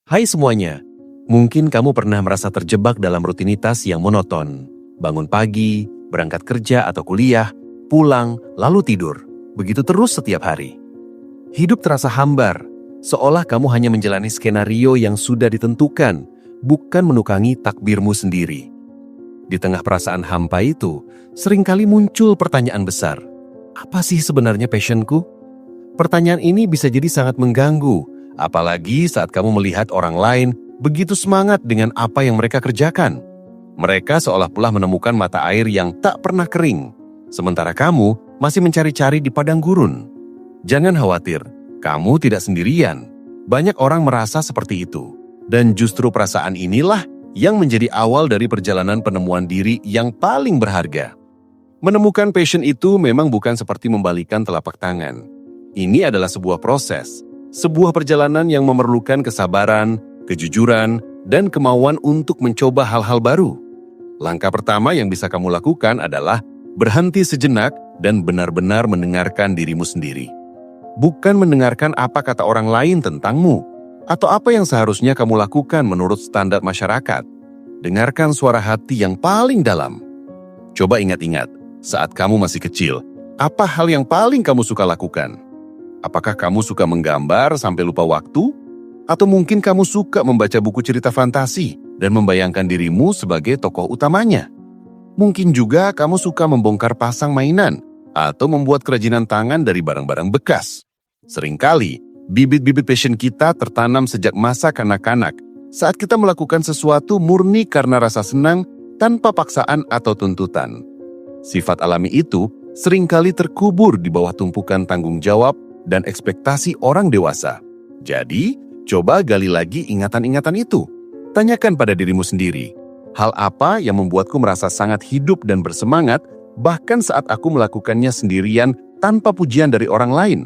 Hai semuanya, mungkin kamu pernah merasa terjebak dalam rutinitas yang monoton. Bangun pagi, berangkat kerja atau kuliah, pulang, lalu tidur. Begitu terus setiap hari. Hidup terasa hambar, seolah kamu hanya menjalani skenario yang sudah ditentukan, bukan menukangi takdirmu sendiri. Di tengah perasaan hampa itu, seringkali muncul pertanyaan besar. Apa sih sebenarnya passionku? Pertanyaan ini bisa jadi sangat mengganggu, apalagi saat kamu melihat orang lain begitu semangat dengan apa yang mereka kerjakan. Mereka seolah-olah menemukan mata air yang tak pernah kering, sementara kamu masih mencari-cari di padang gurun. Jangan khawatir, kamu tidak sendirian. Banyak orang merasa seperti itu, dan justru perasaan inilah yang menjadi awal dari perjalanan penemuan diri yang paling berharga. Menemukan passion itu memang bukan seperti membalikan telapak tangan. Ini adalah sebuah proses, sebuah perjalanan yang memerlukan kesabaran, kejujuran, dan kemauan untuk mencoba hal-hal baru. Langkah pertama yang bisa kamu lakukan adalah berhenti sejenak dan benar-benar mendengarkan dirimu sendiri. Bukan mendengarkan apa kata orang lain tentangmu, atau apa yang seharusnya kamu lakukan menurut standar masyarakat. Dengarkan suara hati yang paling dalam. Coba ingat-ingat, saat kamu masih kecil, apa hal yang paling kamu suka lakukan? Apakah kamu suka menggambar sampai lupa waktu? Atau mungkin kamu suka membaca buku cerita fantasi dan membayangkan dirimu sebagai tokoh utamanya? Mungkin juga kamu suka membongkar pasang mainan atau membuat kerajinan tangan dari barang-barang bekas. Seringkali, bibit-bibit passion kita tertanam sejak masa kanak-kanak saat kita melakukan sesuatu murni karena rasa senang tanpa paksaan atau tuntutan. Sifat alami itu seringkali terkubur di bawah tumpukan tanggung jawab dan ekspektasi orang dewasa. Jadi, coba gali lagi ingatan-ingatan itu. Tanyakan pada dirimu sendiri, hal apa yang membuatku merasa sangat hidup dan bersemangat, bahkan saat aku melakukannya sendirian tanpa pujian dari orang lain.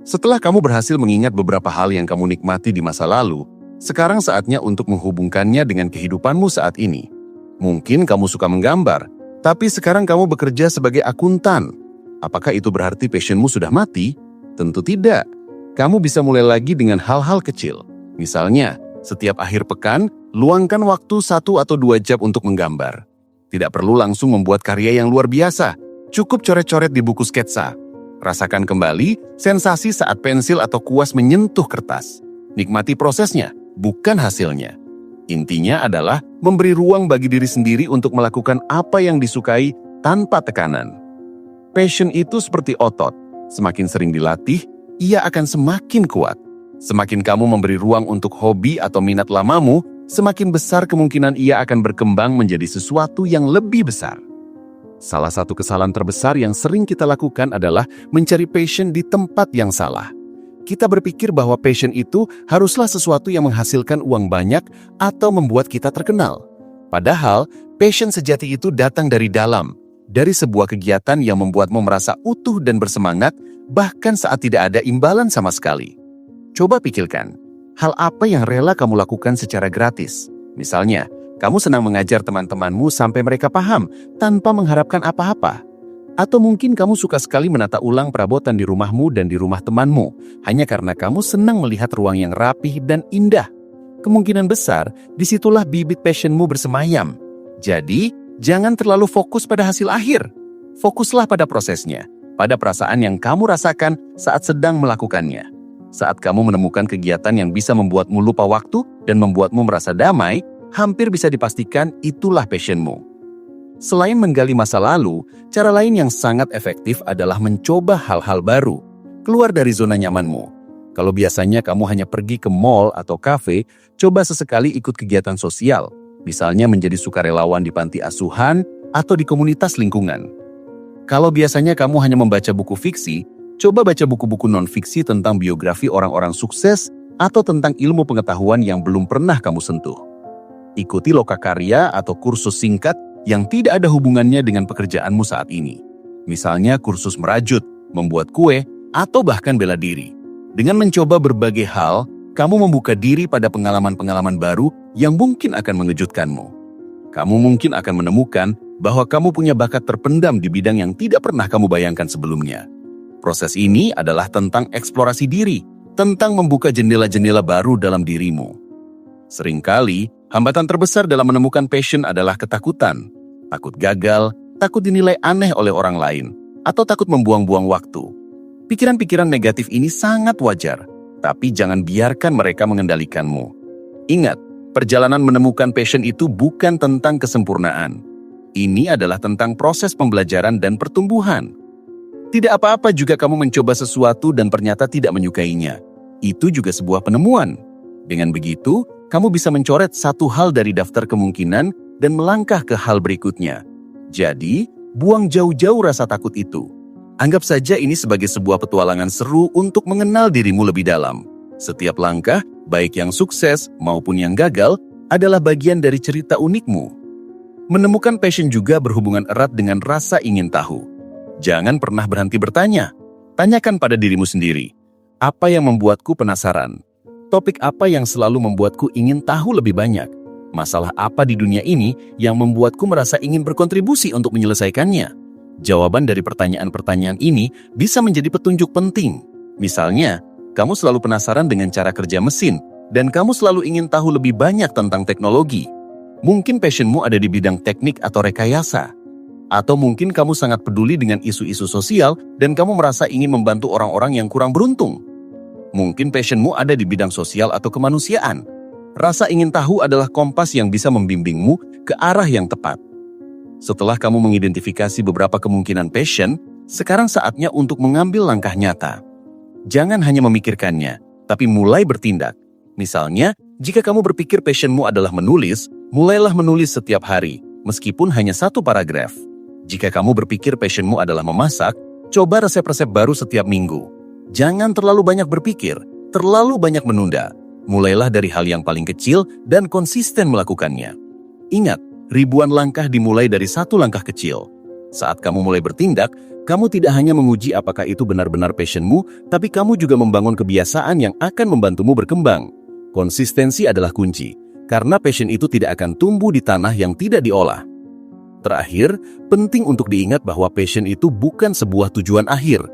Setelah kamu berhasil mengingat beberapa hal yang kamu nikmati di masa lalu, sekarang saatnya untuk menghubungkannya dengan kehidupanmu saat ini. Mungkin kamu suka menggambar, tapi sekarang kamu bekerja sebagai akuntan. Apakah itu berarti passionmu sudah mati? Tentu tidak. Kamu bisa mulai lagi dengan hal-hal kecil. Misalnya, setiap akhir pekan, luangkan waktu 1 atau 2 jam untuk menggambar. Tidak perlu langsung membuat karya yang luar biasa. Cukup coret-coret di buku sketsa. Rasakan kembali sensasi saat pensil atau kuas menyentuh kertas. Nikmati prosesnya, bukan hasilnya. Intinya adalah memberi ruang bagi diri sendiri untuk melakukan apa yang disukai tanpa tekanan. Passion itu seperti otot. Semakin sering dilatih, ia akan semakin kuat. Semakin kamu memberi ruang untuk hobi atau minat lamamu, semakin besar kemungkinan ia akan berkembang menjadi sesuatu yang lebih besar. Salah satu kesalahan terbesar yang sering kita lakukan adalah mencari passion di tempat yang salah. Kita berpikir bahwa passion itu haruslah sesuatu yang menghasilkan uang banyak atau membuat kita terkenal. Padahal, passion sejati itu datang dari dalam, dari sebuah kegiatan yang membuatmu merasa utuh dan bersemangat, bahkan saat tidak ada imbalan sama sekali. Coba pikirkan, hal apa yang rela kamu lakukan secara gratis? Misalnya, kamu senang mengajar teman-temanmu sampai mereka paham, tanpa mengharapkan apa-apa. Atau mungkin kamu suka sekali menata ulang perabotan di rumahmu dan di rumah temanmu, hanya karena kamu senang melihat ruang yang rapih dan indah. Kemungkinan besar, disitulah bibit passionmu bersemayam. Jadi, jangan terlalu fokus pada hasil akhir. Fokuslah pada prosesnya, pada perasaan yang kamu rasakan saat sedang melakukannya. Saat kamu menemukan kegiatan yang bisa membuatmu lupa waktu dan membuatmu merasa damai, hampir bisa dipastikan itulah passionmu. Selain menggali masa lalu, cara lain yang sangat efektif adalah mencoba hal-hal baru. Keluar dari zona nyamanmu. Kalau biasanya kamu hanya pergi ke mall atau kafe, coba sesekali ikut kegiatan sosial. Misalnya menjadi sukarelawan di panti asuhan atau di komunitas lingkungan. Kalau biasanya kamu hanya membaca buku fiksi, coba baca buku-buku non-fiksi tentang biografi orang-orang sukses atau tentang ilmu pengetahuan yang belum pernah kamu sentuh. Ikuti lokakarya atau kursus singkat yang tidak ada hubungannya dengan pekerjaanmu saat ini. Misalnya kursus merajut, membuat kue, atau bahkan bela diri. Dengan mencoba berbagai hal, kamu membuka diri pada pengalaman-pengalaman baru yang mungkin akan mengejutkanmu. Kamu mungkin akan menemukan bahwa kamu punya bakat terpendam di bidang yang tidak pernah kamu bayangkan sebelumnya. Proses ini adalah tentang eksplorasi diri, tentang membuka jendela-jendela baru dalam dirimu. Seringkali, hambatan terbesar dalam menemukan passion adalah ketakutan. Takut gagal, takut dinilai aneh oleh orang lain, atau takut membuang-buang waktu. Pikiran-pikiran negatif ini sangat wajar, tapi jangan biarkan mereka mengendalikanmu. Ingat, perjalanan menemukan passion itu bukan tentang kesempurnaan. Ini adalah tentang proses pembelajaran dan pertumbuhan. Tidak apa-apa juga kamu mencoba sesuatu dan ternyata tidak menyukainya. Itu juga sebuah penemuan. Dengan begitu, kamu bisa mencoret satu hal dari daftar kemungkinan dan melangkah ke hal berikutnya. Jadi, buang jauh-jauh rasa takut itu. Anggap saja ini sebagai sebuah petualangan seru untuk mengenal dirimu lebih dalam. Setiap langkah, baik yang sukses maupun yang gagal, adalah bagian dari cerita unikmu. Menemukan passion juga berhubungan erat dengan rasa ingin tahu. Jangan pernah berhenti bertanya. Tanyakan pada dirimu sendiri, apa yang membuatku penasaran? Topik apa yang selalu membuatku ingin tahu lebih banyak? Masalah apa di dunia ini yang membuatku merasa ingin berkontribusi untuk menyelesaikannya? Jawaban dari pertanyaan-pertanyaan ini bisa menjadi petunjuk penting. Misalnya, kamu selalu penasaran dengan cara kerja mesin, dan kamu selalu ingin tahu lebih banyak tentang teknologi. Mungkin passionmu ada di bidang teknik atau rekayasa. Atau mungkin kamu sangat peduli dengan isu-isu sosial dan kamu merasa ingin membantu orang-orang yang kurang beruntung. Mungkin passionmu ada di bidang sosial atau kemanusiaan. Rasa ingin tahu adalah kompas yang bisa membimbingmu ke arah yang tepat. Setelah kamu mengidentifikasi beberapa kemungkinan passion, sekarang saatnya untuk mengambil langkah nyata. Jangan hanya memikirkannya, tapi mulai bertindak. Misalnya, jika kamu berpikir passionmu adalah menulis, mulailah menulis setiap hari, meskipun hanya satu paragraf. Jika kamu berpikir passionmu adalah memasak, coba resep-resep baru setiap minggu. Jangan terlalu banyak berpikir, terlalu banyak menunda. Mulailah dari hal yang paling kecil dan konsisten melakukannya. Ingat, ribuan langkah dimulai dari satu langkah kecil. Saat kamu mulai bertindak, kamu tidak hanya menguji apakah itu benar-benar passionmu, tapi kamu juga membangun kebiasaan yang akan membantumu berkembang. Konsistensi adalah kunci, karena passion itu tidak akan tumbuh di tanah yang tidak diolah. Terakhir, penting untuk diingat bahwa passion itu bukan sebuah tujuan akhir.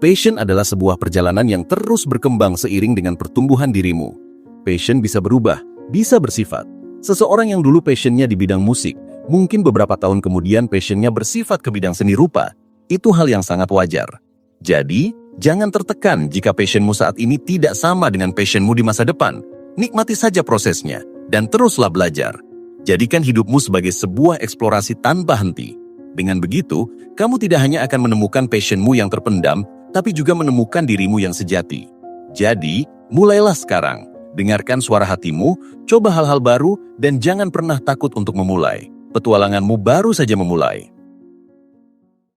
Passion adalah sebuah perjalanan yang terus berkembang seiring dengan pertumbuhan dirimu. Passion bisa berubah, bisa bersifat. Seseorang yang dulu passionnya di bidang musik, mungkin beberapa tahun kemudian passionnya bersifat ke bidang seni rupa. Itu hal yang sangat wajar. Jadi, jangan tertekan jika passionmu saat ini tidak sama dengan passionmu di masa depan. Nikmati saja prosesnya, dan teruslah belajar. Jadikan hidupmu sebagai sebuah eksplorasi tanpa henti. Dengan begitu, kamu tidak hanya akan menemukan passionmu yang terpendam, tapi juga menemukan dirimu yang sejati. Jadi, mulailah sekarang. Dengarkan suara hatimu, coba hal-hal baru, dan jangan pernah takut untuk memulai. Petualanganmu baru saja memulai.